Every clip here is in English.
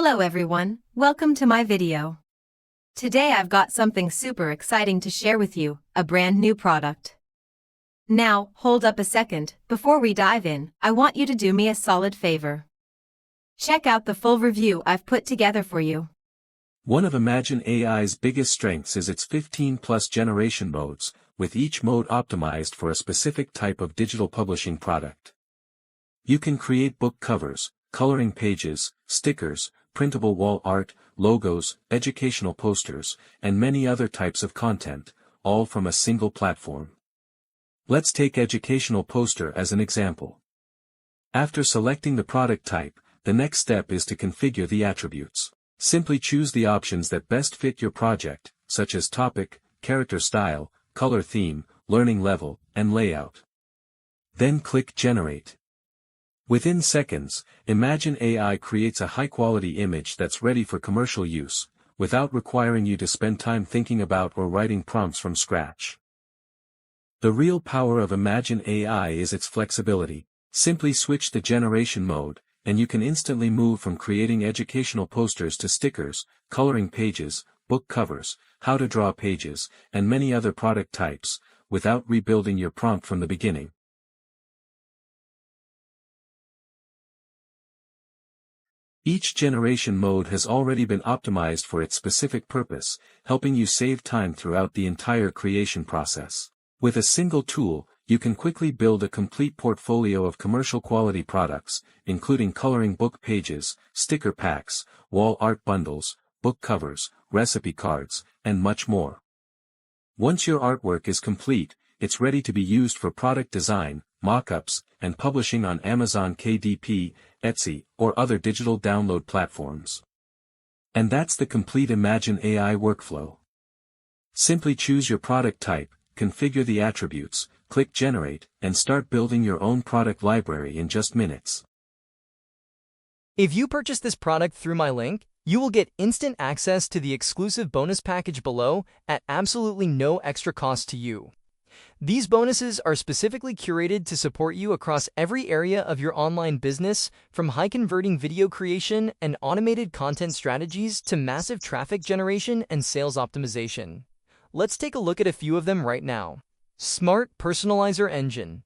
Hello everyone, welcome to my video. Today I've got something super exciting to share with you, a brand new product. Now, hold up a second, before we dive in, I want you to do me a solid favor. Check out the full review I've put together for you. One of Imagine AI's biggest strengths is its 15+ generation modes, with each mode optimized for a specific type of digital publishing product. You can create book covers, coloring pages, stickers, printable wall art, logos, educational posters, and many other types of content, all from a single platform. Let's take educational poster as an example. After selecting the product type, the next step is to configure the attributes. Simply choose the options that best fit your project, such as topic, character style, color theme, learning level, and layout. Then click Generate. Within seconds, Imagine AI creates a high-quality image that's ready for commercial use, without requiring you to spend time thinking about or writing prompts from scratch. The real power of Imagine AI is its flexibility. Simply switch the generation mode, and you can instantly move from creating educational posters to stickers, coloring pages, book covers, how to draw pages, and many other product types, without rebuilding your prompt from the beginning. Each generation mode has already been optimized for its specific purpose, helping you save time throughout the entire creation process. With a single tool, you can quickly build a complete portfolio of commercial quality products, including coloring book pages, sticker packs, wall art bundles, book covers, recipe cards, and much more. Once your artwork is complete, it's ready to be used for product design, mock-ups, and publishing on Amazon KDP, Etsy, or other digital download platforms. And that's the complete Imagine AI workflow. Simply choose your product type, configure the attributes, click Generate, and start building your own product library in just minutes. If you purchase this product through my link, you will get instant access to the exclusive bonus package below at absolutely no extra cost to you. These bonuses are specifically curated to support you across every area of your online business, from high-converting video creation and automated content strategies to massive traffic generation and sales optimization. Let's take a look at a few of them right now. Smart Personalizer Engine.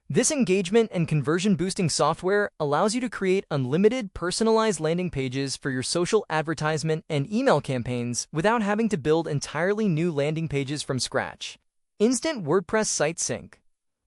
This engagement and conversion-boosting software allows you to create unlimited personalized landing pages for your social advertisement and email campaigns without having to build entirely new landing pages from scratch. Instant WordPress Site Sync.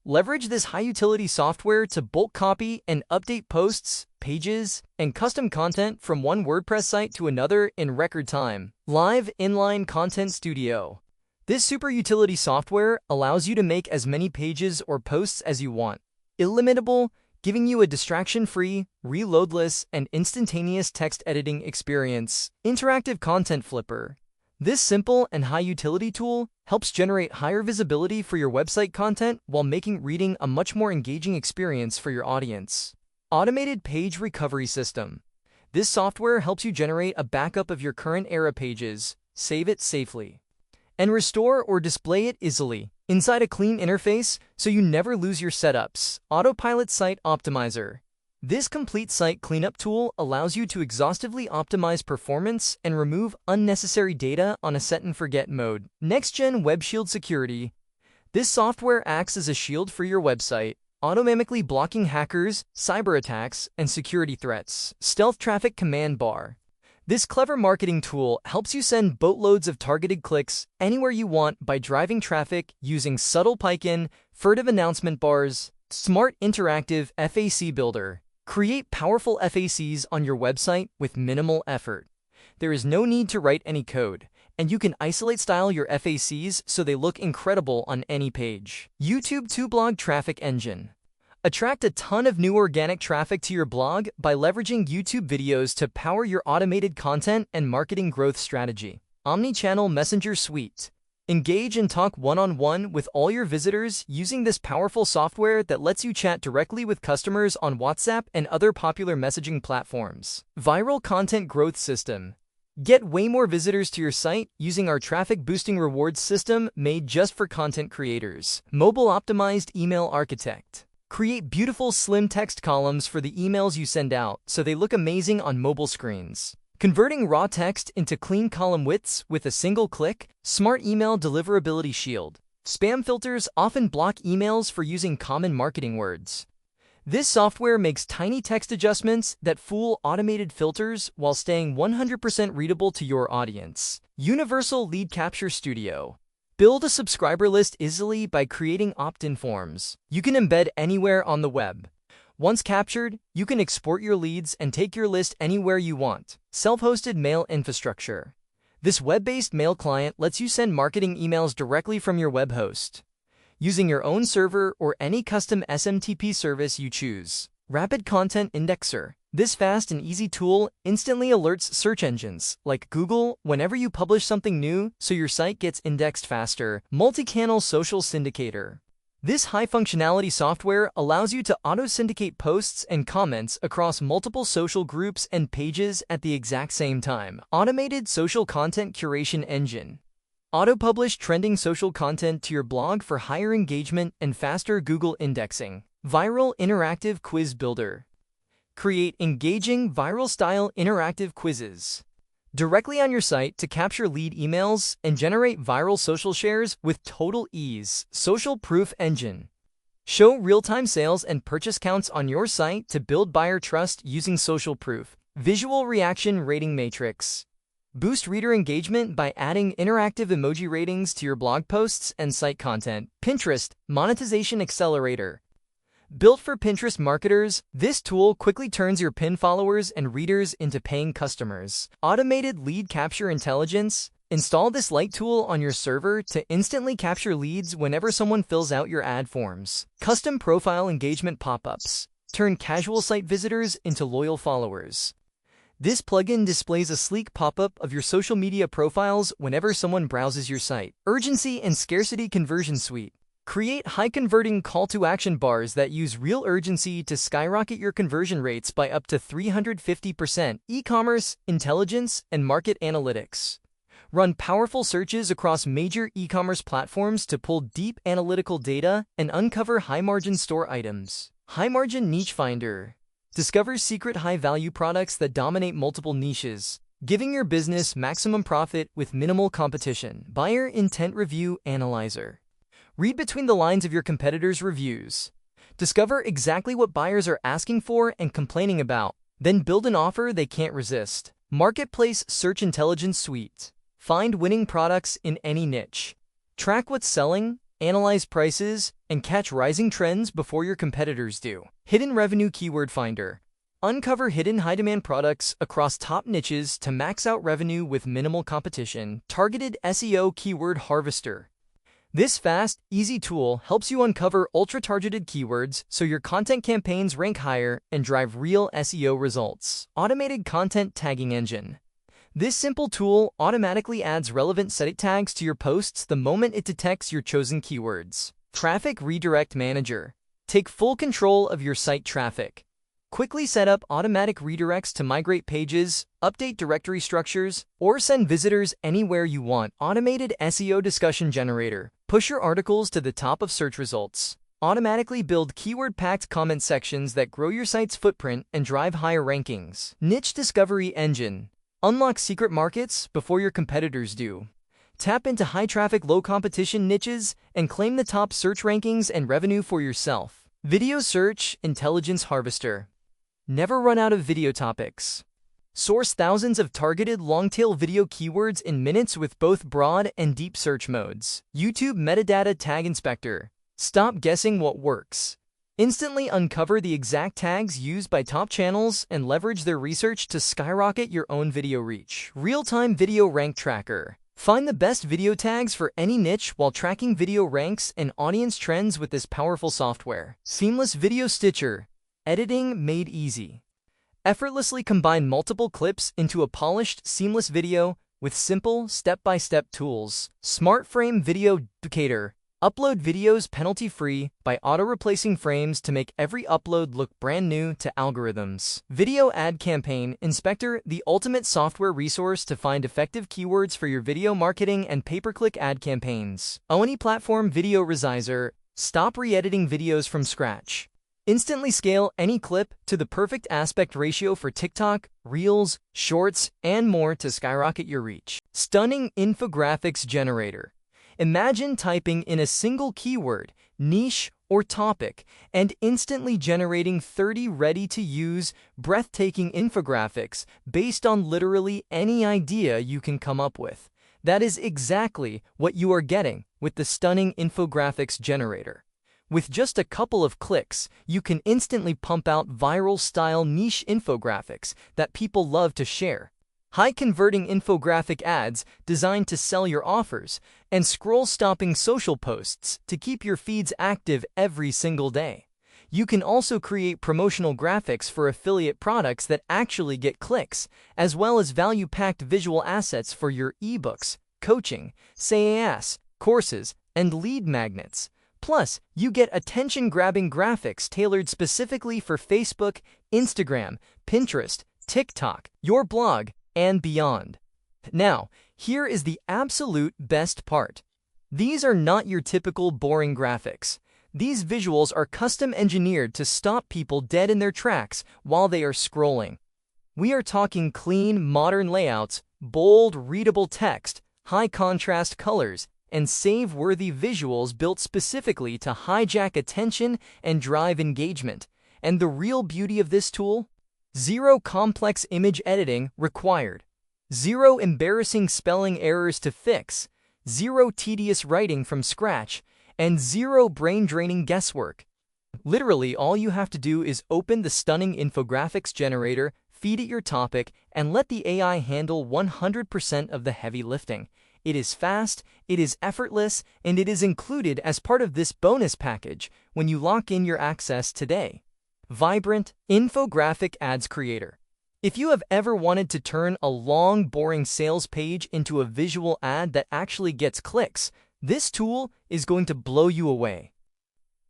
Leverage this high-utility software to bulk copy and update posts, pages, and custom content from one WordPress site to another in record time. Live Inline Content Studio. This super utility software allows you to make as many pages or posts as you want. Illimitable, giving you a distraction-free, reloadless, and instantaneous text editing experience. Interactive Content Flipper. This simple and high-utility tool helps generate higher visibility for your website content while making reading a much more engaging experience for your audience. Automated Page Recovery System. This software helps you generate a backup of your current era pages, save it safely, and restore or display it easily inside a clean interface so you never lose your setups. Autopilot Site Optimizer. This complete site cleanup tool allows you to exhaustively optimize performance and remove unnecessary data on a set-and-forget mode. Next-Gen Web Shield Security. This software acts as a shield for your website, automatically blocking hackers, cyber attacks, and security threats. Stealth Traffic Command Bar. This clever marketing tool helps you send boatloads of targeted clicks anywhere you want by driving traffic using subtle pike-in, furtive announcement bars. Smart Interactive FAC Builder. Create powerful FACs on your website with minimal effort. There is no need to write any code, and you can isolate style your FACs so they look incredible on any page. YouTube to Blog Traffic Engine. Attract a ton of new organic traffic to your blog by leveraging YouTube videos to power your automated content and marketing growth strategy. Omnichannel Messenger Suite. Engage and talk one-on-one with all your visitors using this powerful software that lets you chat directly with customers on WhatsApp and other popular messaging platforms. Viral Content Growth System. Get way more visitors to your site using our traffic-boosting rewards system made just for content creators. Mobile Optimized Email Architect. Create beautiful slim text columns for the emails you send out so they look amazing on mobile screens. Converting raw text into clean column widths with a single click, Smart Email Deliverability Shield. Spam filters often block emails for using common marketing words. This software makes tiny text adjustments that fool automated filters while staying 100% readable to your audience. Universal Lead Capture Studio. Build a subscriber list easily by creating opt-in forms. You can embed anywhere on the web. Once captured, you can export your leads and take your list anywhere you want. Self-hosted mail infrastructure. This web-based mail client lets you send marketing emails directly from your web host, using your own server or any custom SMTP service you choose. Rapid Content Indexer. This fast and easy tool instantly alerts search engines, like Google, whenever you publish something new, so your site gets indexed faster. Multi-channel Social Syndicator. This high-functionality software allows you to auto-syndicate posts and comments across multiple social groups and pages at the exact same time. Automated Social Content Curation Engine. Auto-publish trending social content to your blog for higher engagement and faster Google indexing. Viral Interactive Quiz Builder. Create engaging, viral-style interactive quizzes directly on your site to capture lead emails and generate viral social shares with total ease. Social Proof Engine. Show real-time sales and purchase counts on your site to build buyer trust using social proof. Visual Reaction Rating Matrix. Boost reader engagement by adding interactive emoji ratings to your blog posts and site content. Pinterest Monetization Accelerator. Built for Pinterest marketers, this tool quickly turns your pin followers and readers into paying customers. Automated Lead Capture Intelligence. Install this light tool on your server to instantly capture leads whenever someone fills out your ad forms. Custom Profile Engagement Pop-ups. Turn casual site visitors into loyal followers. This plugin displays a sleek pop-up of your social media profiles whenever someone browses your site. Urgency and Scarcity Conversion Suite. Create high-converting call-to-action bars that use real urgency to skyrocket your conversion rates by up to 350%. E-commerce, intelligence, and market analytics. Run powerful searches across major e-commerce platforms to pull deep analytical data and uncover high-margin store items. High-margin niche finder. Discover secret high-value products that dominate multiple niches, giving your business maximum profit with minimal competition. Buyer Intent Review Analyzer. Read between the lines of your competitors' reviews. Discover exactly what buyers are asking for and complaining about. Then build an offer they can't resist. Marketplace Search Intelligence Suite. Find winning products in any niche. Track what's selling, analyze prices, and catch rising trends before your competitors do. Hidden Revenue Keyword Finder. Uncover hidden high-demand products across top niches to max out revenue with minimal competition. Targeted SEO Keyword Harvester. This fast, easy tool helps you uncover ultra-targeted keywords so your content campaigns rank higher and drive real SEO results. Automated Content Tagging Engine. This simple tool automatically adds relevant site tags to your posts the moment it detects your chosen keywords. Traffic Redirect Manager. Take full control of your site traffic. Quickly set up automatic redirects to migrate pages, update directory structures, or send visitors anywhere you want. Automated SEO Discussion Generator. Push your articles to the top of search results. Automatically build keyword-packed comment sections that grow your site's footprint and drive higher rankings. Niche Discovery Engine. Unlock secret markets before your competitors do. Tap into high-traffic, low-competition niches and claim the top search rankings and revenue for yourself. Video Search Intelligence Harvester. Never run out of video topics. Source thousands of targeted long-tail video keywords in minutes with both broad and deep search modes. YouTube Metadata Tag Inspector. Stop guessing what works. Instantly uncover the exact tags used by top channels and leverage their research to skyrocket your own video reach. Real-time Video Rank Tracker. Find the best video tags for any niche while tracking video ranks and audience trends with this powerful software. Seamless Video Stitcher. Editing made easy. Effortlessly combine multiple clips into a polished, seamless video with simple, step-by-step tools. Smart Frame Video Duplicator. Upload videos penalty-free by auto-replacing frames to make every upload look brand new to algorithms. Video Ad Campaign Inspector, the ultimate software resource to find effective keywords for your video marketing and pay-per-click ad campaigns. Oni Platform Video Resizer. Stop re-editing videos from scratch. Instantly scale any clip to the perfect aspect ratio for TikTok, Reels, Shorts, and more to skyrocket your reach. Stunning infographics generator. Imagine typing in a single keyword, niche, or topic, and instantly generating 30 ready-to-use, breathtaking infographics based on literally any idea you can come up with. That is exactly what you are getting with the stunning infographics generator. With just a couple of clicks, you can instantly pump out viral-style niche infographics that people love to share. High-converting infographic ads designed to sell your offers, and scroll-stopping social posts to keep your feeds active every single day. You can also create promotional graphics for affiliate products that actually get clicks, as well as value-packed visual assets for your ebooks, coaching, SaaS, courses, and lead magnets. Plus, you get attention-grabbing graphics tailored specifically for Facebook, Instagram, Pinterest, TikTok, your blog, and beyond. Now, here is the absolute best part. These are not your typical boring graphics. These visuals are custom engineered to stop people dead in their tracks while they are scrolling. We are talking clean, modern layouts, bold, readable text, high-contrast colors, and save-worthy visuals built specifically to hijack attention and drive engagement. And the real beauty of this tool? Zero complex image editing required. Zero embarrassing spelling errors to fix. Zero tedious writing from scratch. And zero brain-draining guesswork. Literally, all you have to do is open the stunning infographics generator, feed it your topic, and let the AI handle 100% of the heavy lifting. It is fast, it is effortless, and it is included as part of this bonus package when you lock in your access today. Vibrant Infographic Ads Creator. If you have ever wanted to turn a long, boring sales page into a visual ad that actually gets clicks, this tool is going to blow you away.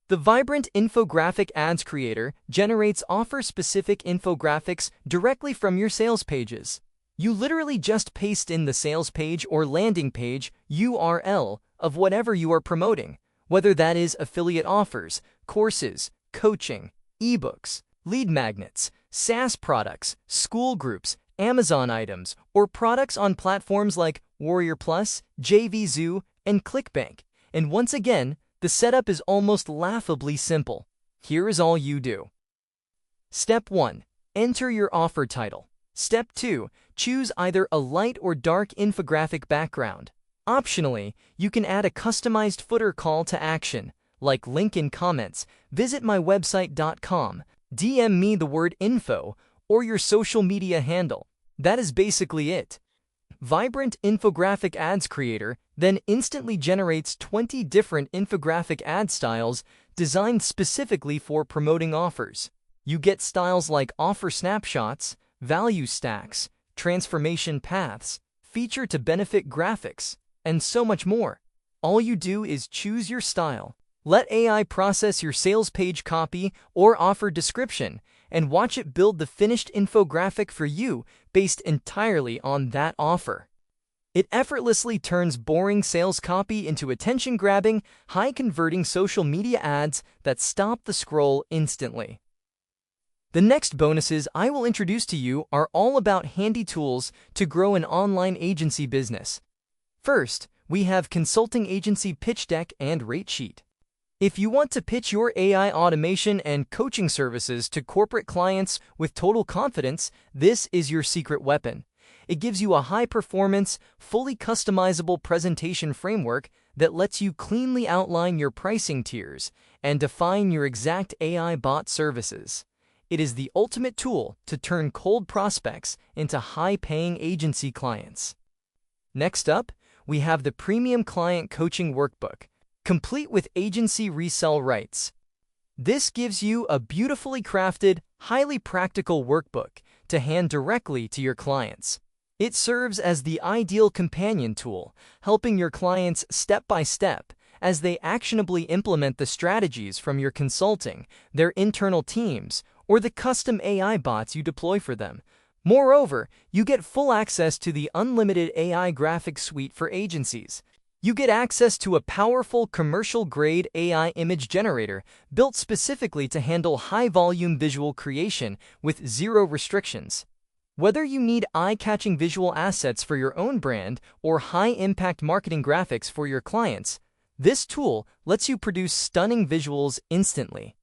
The Vibrant Infographic Ads Creator generates offer-specific infographics directly from your sales pages. You literally just paste in the sales page or landing page URL of whatever you are promoting, whether that is affiliate offers, courses, coaching, ebooks, lead magnets, SaaS products, school groups, Amazon items, or products on platforms like Warrior Plus, JVZoo, and ClickBank. And once again, the setup is almost laughably simple. Here is all you do. Step 1. Enter your offer title. Step 2. Choose either a light or dark infographic background. Optionally, you can add a customized footer call to action, like link in comments, visit my website.com, DM me the word info, or your social media handle. That is basically it. Vibrant Infographic Ads Creator then instantly generates 20 different infographic ad styles designed specifically for promoting offers. You get styles like offer snapshots, value stacks, transformation paths, feature to benefit graphics, and so much more. All you do is choose your style. Let AI process your sales page copy or offer description, and watch it build the finished infographic for you based entirely on that offer. It effortlessly turns boring sales copy into attention-grabbing, high-converting social media ads that stop the scroll instantly. The next bonuses I will introduce to you are all about handy tools to grow an online agency business. First, we have Consulting Agency Pitch Deck and Rate Sheet. If you want to pitch your AI automation and coaching services to corporate clients with total confidence, this is your secret weapon. It gives you a high-performance, fully customizable presentation framework that lets you cleanly outline your pricing tiers and define your exact AI bot services. It is the ultimate tool to turn cold prospects into high-paying agency clients. Next up, we have the Premium Client Coaching Workbook, complete with agency resell rights. This gives you a beautifully crafted, highly practical workbook to hand directly to your clients. It serves as the ideal companion tool, helping your clients step by step as they actionably implement the strategies from your consulting, their internal teams, or the custom AI bots you deploy for them. Moreover, you get full access to the unlimited AI graphics suite for agencies. You get access to a powerful commercial-grade AI image generator built specifically to handle high-volume visual creation with zero restrictions. Whether you need eye-catching visual assets for your own brand or high-impact marketing graphics for your clients, this tool lets you produce stunning visuals instantly.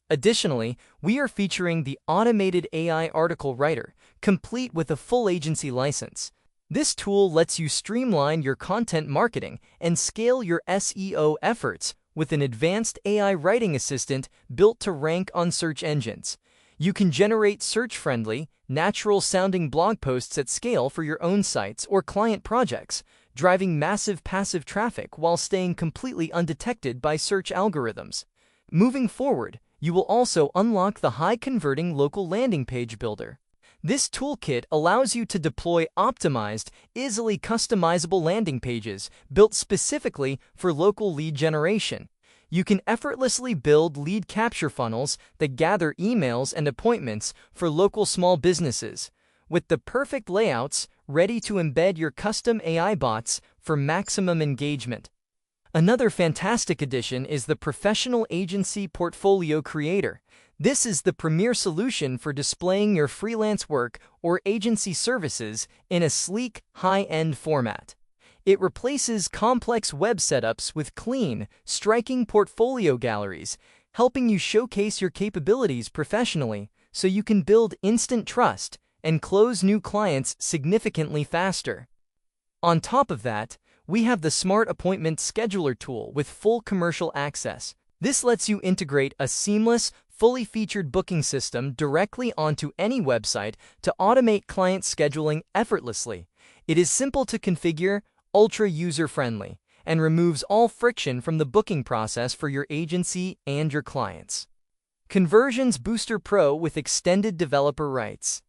Additionally, we are featuring the automated AI article writer, complete with a full agency license. This tool lets you streamline your content marketing and scale your SEO efforts with an advanced AI writing assistant built to rank on search engines. You can generate search-friendly, natural-sounding blog posts at scale for your own sites or client projects, driving massive passive traffic while staying completely undetected by search algorithms. Moving forward, you will also unlock the high-converting local landing page builder. This toolkit allows you to deploy optimized, easily customizable landing pages built specifically for local lead generation. You can effortlessly build lead capture funnels that gather emails and appointments for local small businesses, with the perfect layouts ready to embed your custom AI bots for maximum engagement. Another fantastic addition is the Professional Agency Portfolio Creator. This is the premier solution for displaying your freelance work or agency services in a sleek, high-end format. It replaces complex web setups with clean, striking portfolio galleries, helping you showcase your capabilities professionally so you can build instant trust and close new clients significantly faster. On top of that, we have the Smart Appointment Scheduler tool with full commercial access. This lets you integrate a seamless, fully featured booking system directly onto any website to automate client scheduling effortlessly. It is simple to configure, ultra user-friendly, and removes all friction from the booking process for your agency and your clients. Conversions Booster Pro with extended developer rights.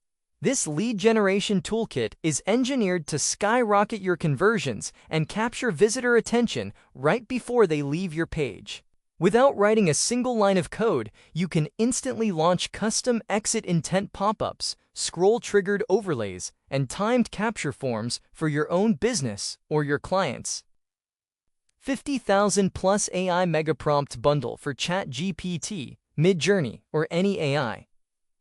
This lead generation toolkit is engineered to skyrocket your conversions and capture visitor attention right before they leave your page. Without writing a single line of code, you can instantly launch custom exit intent pop-ups, scroll-triggered overlays, and timed capture forms for your own business or your clients. 50,000 plus AI Mega Prompt Bundle for ChatGPT, Midjourney, or any AI.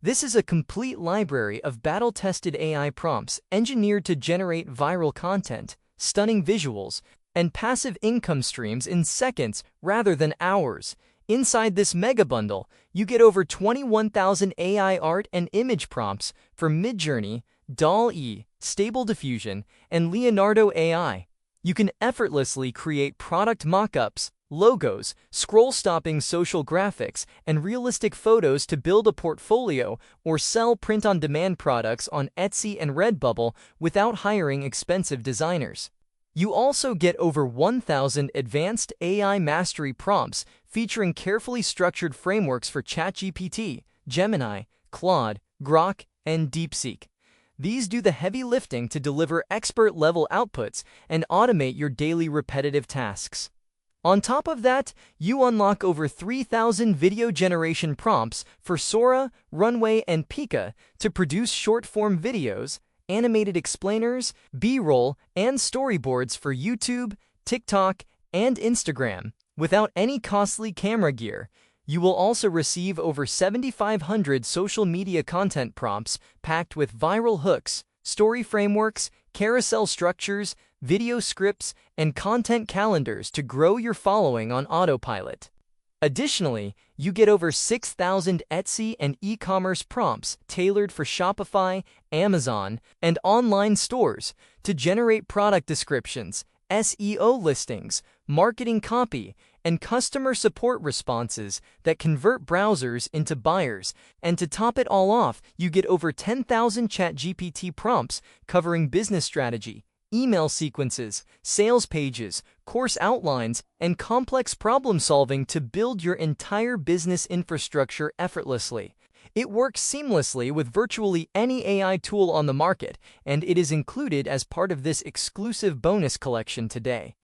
This is a complete library of battle-tested AI prompts engineered to generate viral content, stunning visuals, and passive income streams in seconds rather than hours. Inside this mega bundle, you get over 21,000 AI art and image prompts for Midjourney, DALL-E, Stable Diffusion, and Leonardo AI. You can effortlessly create product mock-ups, logos, scroll-stopping social graphics, and realistic photos to build a portfolio or sell print-on-demand products on Etsy and Redbubble without hiring expensive designers. You also get over 1,000 advanced AI mastery prompts featuring carefully structured frameworks for ChatGPT, Gemini, Claude, Grok, and DeepSeek. These do the heavy lifting to deliver expert-level outputs and automate your daily repetitive tasks. On top of that, you unlock over 3,000 video generation prompts for Sora, Runway, and Pika to produce short-form videos, animated explainers, B-roll, and storyboards for YouTube, TikTok, and Instagram, without any costly camera gear. You will also receive over 7,500 social media content prompts packed with viral hooks, story frameworks, carousel structures, video scripts, and content calendars to grow your following on autopilot. Additionally, you get over 6,000 Etsy and e-commerce prompts tailored for Shopify, Amazon, and online stores to generate product descriptions, SEO listings, marketing copy, and customer support responses that convert browsers into buyers. And to top it all off, you get over 10,000 ChatGPT prompts covering business strategy, email sequences, sales pages, course outlines, and complex problem solving to build your entire business infrastructure effortlessly. It works seamlessly with virtually any AI tool on the market, and it is included as part of this exclusive bonus collection today.